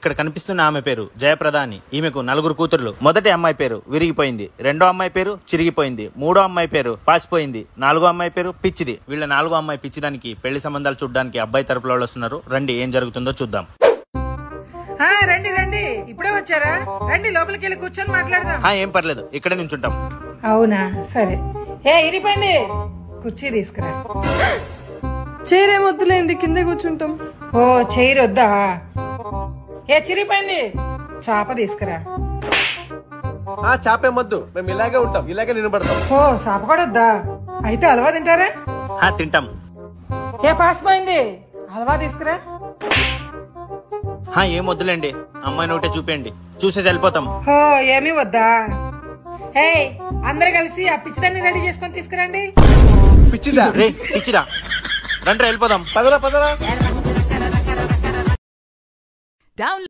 ఇక్కడ కనిపిస్తున్న ఆమె పేరు జయప్రద అని. ఈమెకు 4 కూతుర్లు. మొదటి అమ్మాయి పేరు విరిగిపోయింది, రెండో అమ్మాయి పేరు చిరిగిపోయింది, మూడో అమ్మాయి పేరు పాసిపోయింది, నాలుగో అమ్మాయి పేరు పిచ్చిది. వీళ్ళ 4గో అమ్మాయి పిచ్చిదానికి పెళ్లి సంబంధాలు చూడడానికి అబ్బాయి తరపులో వాళ్ళు వస్తున్నారు. రండి ఏం జరుగుతుందో చూద్దాం. రండి రండి, ఇప్పుడే వచ్చారా? రండి లోపలికి వెళ్ళి కూర్చొని మాట్లాడదాం. ఏం పర్లేదు, ఇక్కడే నుంచుంటాం. అవునా, సరే. ఇరిపోయింది, కుర్చీ తీసుకురా. చైర్ ఏమొద్దులేండి, కింద కూర్చుంటాం. ఓ చైర్ వద్దా? చిరిగిపోయింది, చాప తీసుకురా. చాపేమొద్దు, మేము ఇలాగే ఉంటాం, ఇలాగే నిలబడతాం. ఓ చాప కూడా వద్దా? అయితే హల్వా తింటారా? తింటాం. పాసిపోయింది, హల్వా తీసుకురా. ఏం వద్దులేండి, అమ్మాయిని ఒకటే చూపేయండి, చూసేసి వెళ్ళిపోతాం. ఏమీ వద్దా? అందరు కలిసి ఆ పిచ్చిదాన్ని రెడీ చేసుకొని తీసుకురండి. పిచ్చిదా? రే పిచ్చిదా, రండి వెళ్ళిపోదాం. పదరా.